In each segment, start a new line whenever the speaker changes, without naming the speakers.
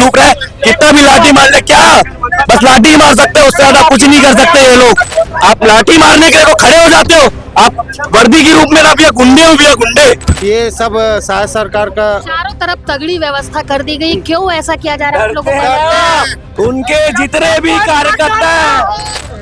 धूप रहे, कितना भी लाठी मार ले, क्या बस लाठी ही मार सकते हो, उससे ज्यादा कुछ नहीं कर सकते ये लोग। आप लाठी मारने के लिए वो खड़े हो जाते हो, आप वर्दी के रूप में ना भैया गुंडे हो भैया गुंडे।
ये सब शायद सरकार का
चारों तरफ तगड़ी व्यवस्था कर दी गई, क्यों ऐसा किया जा रहा है आप लोगों को?
उनके जितने भी कार्यकर्ता हैं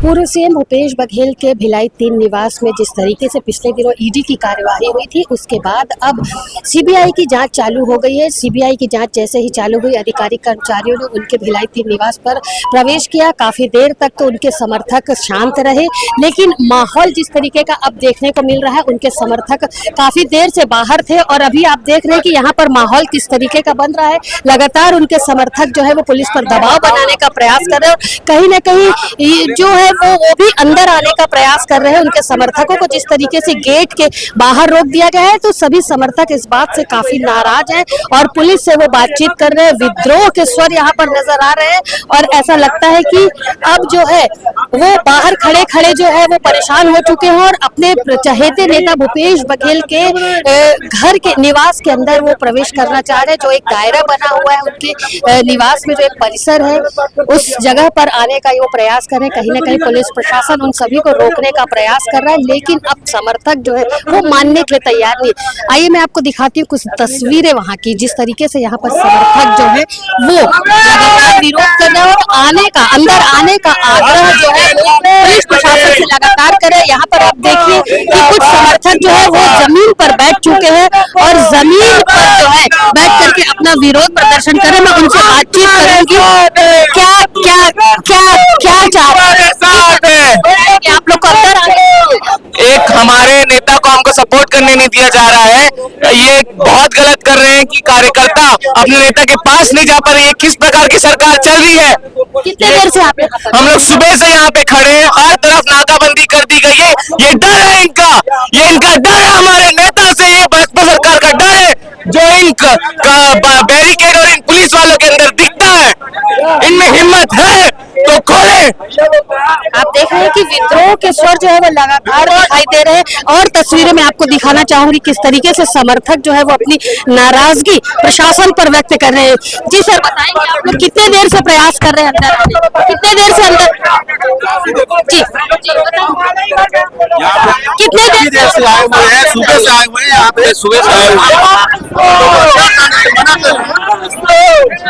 पूर्व सीएम भूपेश बघेल के भिलाई 3 निवास में जिस तरीके से पिछले दिनों ईडी की कार्यवाही हुई थी, उसके बाद अब सीबीआई की जांच चालू हो गई है। सीबीआई की जांच जैसे ही चालू हुई, अधिकारी कर्मचारियों ने उनके भिलाई 3 निवास पर प्रवेश किया। काफी देर तक तो उनके समर्थक शांत रहे, लेकिन माहौल जिस तरीके का अब देखने को मिल रहा है, उनके समर्थक काफी देर से बाहर थे और अभी आप देख रहे हैं कि यहाँ पर माहौल किस तरीके का बन रहा है। लगातार उनके समर्थक जो है वो पुलिस पर दबाव बनाने का प्रयास कर रहे हैं, कहीं ना कहीं जो है वो भी अंदर आने का प्रयास कर रहे हैं। उनके समर्थकों को जिस तरीके से गेट के बाहर रोक दिया गया है, तो सभी समर्थक इस बात से काफी नाराज हैं और पुलिस से वो बातचीत कर रहे हैं। विद्रोह के स्वर यहाँ पर नजर आ रहे हैं और ऐसा लगता है कि अब जो है वो बाहर खड़े खड़े जो है वो परेशान हो चुके हैं और अपने चहेते नेता भूपेश बघेल के घर के निवास के अंदर वो प्रवेश करना चाह रहे हैं। जो एक दायरा बना हुआ है उनके निवास में, जो एक परिसर है, उस जगह पर आने का वो प्रयास कर रहे हैं। कहीं ना कहीं पुलिस प्रशासन उन सभी को रोकने का प्रयास कर रहा है, लेकिन अब समर्थक जो है वो मानने के लिए तैयार नहीं। आइए मैं आपको दिखाती हूँ कुछ तस्वीरें वहाँ की, जिस तरीके से यहाँ पर समर्थक जो है वो लगातार विरोध कर रहे हैं और आने का, अंदर आने का आग्रह जो है वो पुलिस प्रशासन से लगातार कर रहे हैं। यहाँ पर आप देखिए कि कुछ समर्थक जो है वो जमीन पर बैठ चुके हैं और जमीन पर जो है बैठ करके अपना विरोध प्रदर्शन कर रहे हैं। मैं उनसे बातचीत करूंगी, क्या क्या क्या क्या चाह रहे हैं आप लोग को अंदर आने?
एक हमारे नेता को हमको सपोर्ट करने नहीं दिया जा रहा है, ये बहुत गलत कर रहे हैं कि कार्यकर्ता अपने नेता के पास नहीं जा पा रही है। किस प्रकार की सरकार चल रही है?
कितने देर से आप
हम लोग सुबह से यहाँ पे खड़े हैं, हर तरफ नाकाबंदी कर दी गई है। ये डर है इनका, ये इनका डर है हमारे नेता से, ये भाजपा सरकार का डर है जो इनका बैरिकेड और इन पुलिस वालों के अंदर दिखता है। इनमें हिम्मत है तो खोले।
आप देख रहे हैं कि विद्रोह के स्वर जो है वो लगातार दिखाई दे रहे हैं और तस्वीरें मैं आपको दिखाना चाहूंगी किस तरीके से समर्थक जो है वो अपनी नाराजगी प्रशासन पर व्यक्त कर रहे हैं। जी सर, बताएंगे आप लोग कितने देर से प्रयास कर रहे हैं अंदर आने? कितने देर से अंदर? जी कितने देर से
आए हुए हैं? सुबह से आए हुए हैं, यहाँ पे सुबह से आए हुए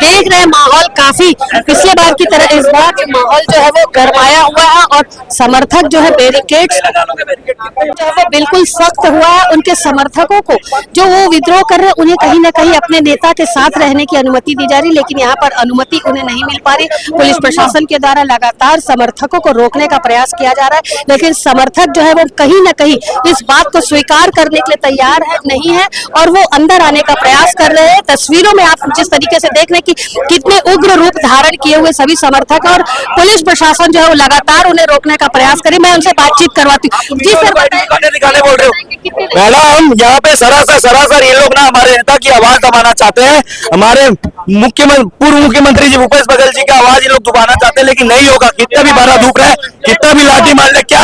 देख रहे हैं माहौल काफी पिछले बार की तरह इस बार माहौल जो है वो गरमाया हुआ है और समर्थक जो है बैरिकेड जो है वो बिल्कुल सख्त हुआ है। उनके समर्थकों को जो वो विद्रोह कर रहे हैं, उन्हें कहीं ना कहीं अपने नेता के साथ रहने की अनुमति दी जा रही, लेकिन यहाँ पर अनुमति उन्हें नहीं मिल पा रही। पुलिस प्रशासन के द्वारा लगातार समर्थकों को रोकने का प्रयास किया जा रहा है, लेकिन समर्थक जो है वो कहीं ना कहीं इस बात को स्वीकार करने के लिए तैयार है नहीं है और वो अंदर आने का प्रयास कर रहे हैं। तस्वीरों में आप जिस तरीके से देख रहे हैं कि कितने उग्र रूप धारण किए हुए सभी समर्थक और पुलिस प्रशासन जो है वो लगातार उन्हें रोकने का प्रयास करे। मैं उनसे बातचीत करवाती हूँ। जी सर,
दिखाने बोल रहे हो मैडम, यहाँ पे सरासर ये लोग ना हमारे नेता की आवाज दबाना चाहते हैं। हमारे पूर्व मुख्यमंत्री जी भूपेश बघेल जी की आवाज ये लोग दबाना चाहते हैं, लेकिन नहीं होगा। कितना भी बारह धूप रहे, कितना भी लाठी मार ले, क्या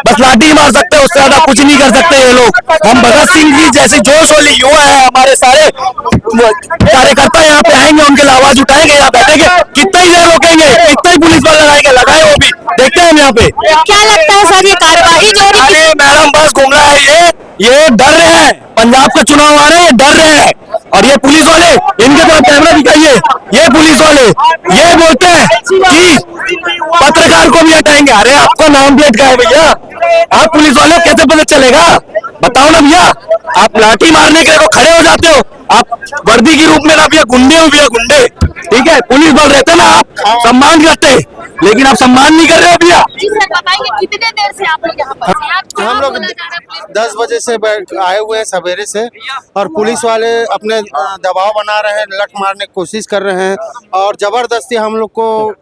बस लाठी मार सकते हैं, उससे ज्यादा कुछ नहीं कर सकते ये लोग। हम भगत सिंह जी जैसे जोश वाले युवा है, हमारे सारे कार्यकर्ता यहाँ पे आएंगे, उनके लिए आवाज उठाएंगे, यहाँ बैठेंगे, कितना ही देर रोकेंगे, कितना ही पुलिस वाले लगाए वो भी देखते हैं हम यहाँ पे।
क्या लगता है सर, ये कार्यवाही जो
अरे मैडम, बस घूम रहा है ये डर रहे हैं। पंजाब के चुनाव आ रहे हैं, ये डर रहे हैं। और ये पुलिस वाले, इनके पास कैमरा दिखाइए, ये पुलिस वाले ये बोलते हैं कि पत्रकार को भी हटाएंगे। अरे आपका नाम भी हटका है भैया, आप पुलिस वाले कैसे पता चलेगा? बताओ ना भैया, आप लाठी मारने के लिए तो खड़े हो जाते हो, आप वर्दी के रूप में ना भैया गुंडे हो भैया गुंडे। ठीक है, पुलिस बल रहते ना, आप सम्मान करते, लेकिन आप सम्मान नहीं कर रहे हो भैया।
जी सर, बताइए कितने देर से आप लोग यहाँ पर?
हम लोग 10 बजे से आए हुए हैं सवेरे से और पुलिस वाले अपने दबाव बना रहे हैं, लठ मारने की कोशिश कर रहे हैं और जबरदस्ती हम लोग को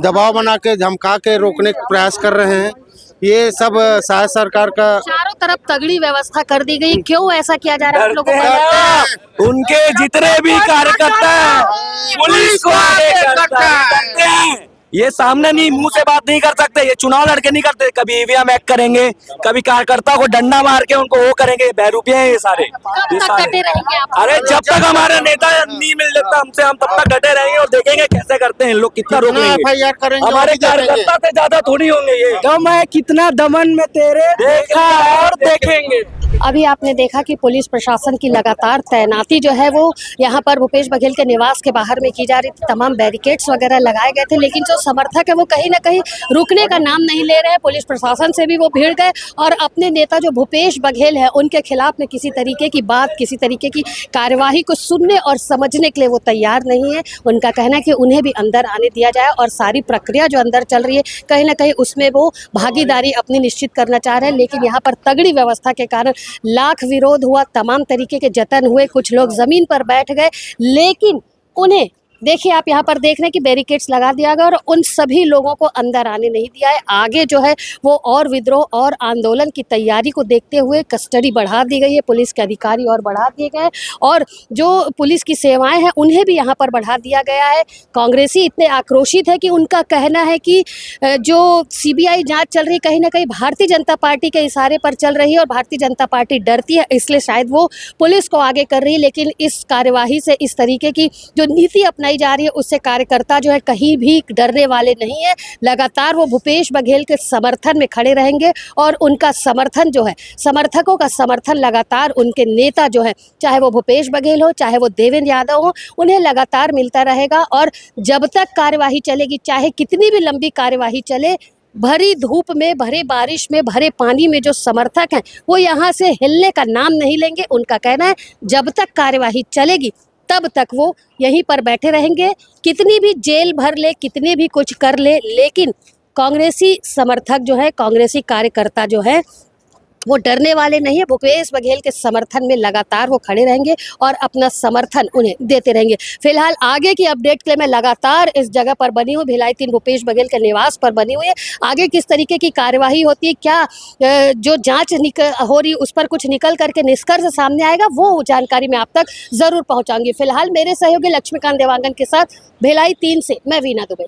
दबाव बना के धमका के रोकने का प्रयास कर रहे हैं। ये सब शायद सरकार का
चारों तरफ तगड़ी व्यवस्था कर दी गई, क्यों ऐसा किया जा रहा है आप लोगों को?
उनके जितने भी कार्यकर्ता हैं पुलिस वाले करते हैं, ये सामने नहीं, मुंह से बात नहीं कर सकते, ये चुनाव लड़के नहीं करते, कभी ईवीएम हैक करेंगे, कभी कार्यकर्ता को डंडा मार के उनको वो करेंगे, बहरूपिये हैं ये सारे।
कब तक डटे रहेंगे आप?
अरे जब तक हमारा नेता नहीं मिल सकता हमसे, हम तब तक डटे रहेंगे और देखेंगे कैसे करते हैं इन लोग, कितना रोक लेंगे।
FIR करेंगे,
हमारे
और भी देखेंगे।
कार्यकर्ता से ज्यादा थोड़ी होंगे ये।
दम है कितना दमन में तेरे,
देखा और देखेंगे।
अभी आपने देखा कि पुलिस प्रशासन की लगातार तैनाती जो है वो यहाँ पर भूपेश बघेल के निवास के बाहर में की जा रही थी। तमाम बैरिकेड्स वगैरह लगाए गए थे, लेकिन जो समर्थक है वो कहीं ना कहीं रुकने का नाम नहीं ले रहे हैं। पुलिस प्रशासन से भी वो भीड़ गए और अपने नेता जो भूपेश बघेल है उनके खिलाफ में किसी तरीके की बात, किसी तरीके की कार्यवाही को सुनने और समझने के लिए वो तैयार नहीं है। उनका कहना है कि उन्हें भी अंदर आने दिया जाए और सारी प्रक्रिया जो अंदर चल रही है कहीं ना कहीं उसमें वो भागीदारी अपनी निश्चित करना चाह रहे हैं। लेकिन यहाँ पर तगड़ी व्यवस्था के कारण लाख विरोध हुआ, तमाम तरीके के जतन हुए, कुछ लोग जमीन पर बैठ गए, लेकिन उन्हें देखिए आप यहाँ पर देख रहे हैं कि बैरिकेड्स लगा दिया गया और उन सभी लोगों को अंदर आने नहीं दिया है। आगे जो है वो और विद्रोह और आंदोलन की तैयारी को देखते हुए कस्टडी बढ़ा दी गई है, पुलिस के अधिकारी और बढ़ा दिए गए और जो पुलिस की सेवाएं हैं उन्हें भी यहाँ पर बढ़ा दिया गया है। कांग्रेसी इतने आक्रोशित है कि उनका कहना है कि जो CBI जाँच चल रही कहीं ना कहीं भारतीय जनता पार्टी के इशारे पर चल रही है और भारतीय जनता पार्टी डरती है, इसलिए शायद वो पुलिस को आगे कर रही है। लेकिन इस कार्यवाही से, इस तरीके की जो नीति अपनाई जा रही है उससे कार्यकर्ता जो है कहीं भी डरने वाले नहीं है। लगातार वो भूपेश बघेल के समर्थन में खड़े रहेंगे और उनका समर्थन जो है, समर्थकों का समर्थन लगातार उनके नेता जो है, चाहे वो भूपेश बघेल हो चाहे वो देवेंद्र यादव हो, उन्हें लगातार मिलता रहेगा। और जब तक कार्यवाही चलेगी, चाहे कितनी भी लंबी कार्यवाही चले, भरी धूप में, भरे बारिश में, भरे पानी में जो समर्थक हैं वो यहाँ से हिलने का नाम नहीं लेंगे। उनका कहना है जब तक कार्यवाही चलेगी तब तक वो यहीं पर बैठे रहेंगे, कितनी भी जेल भर ले, कितने भी कुछ कर ले, लेकिन कांग्रेसी समर्थक जो है, कांग्रेसी कार्यकर्ता जो है वो डरने वाले नहीं है। भूपेश बघेल के समर्थन में लगातार वो खड़े रहेंगे और अपना समर्थन उन्हें देते रहेंगे। फिलहाल आगे की अपडेट के लिए मैं लगातार इस जगह पर बनी हूँ, भिलाई 3 भूपेश बघेल के निवास पर बनी हुई है। आगे किस तरीके की कार्यवाही होती है, क्या जो जांच हो रही उस पर कुछ निकल करके निष्कर्ष सामने आएगा, वो जानकारी मैं आप तक ज़रूर पहुँचाऊँगी। फिलहाल मेरे सहयोगी लक्ष्मीकांत देवांगन के साथ भिलाई 3 से मैं वीना दुबे।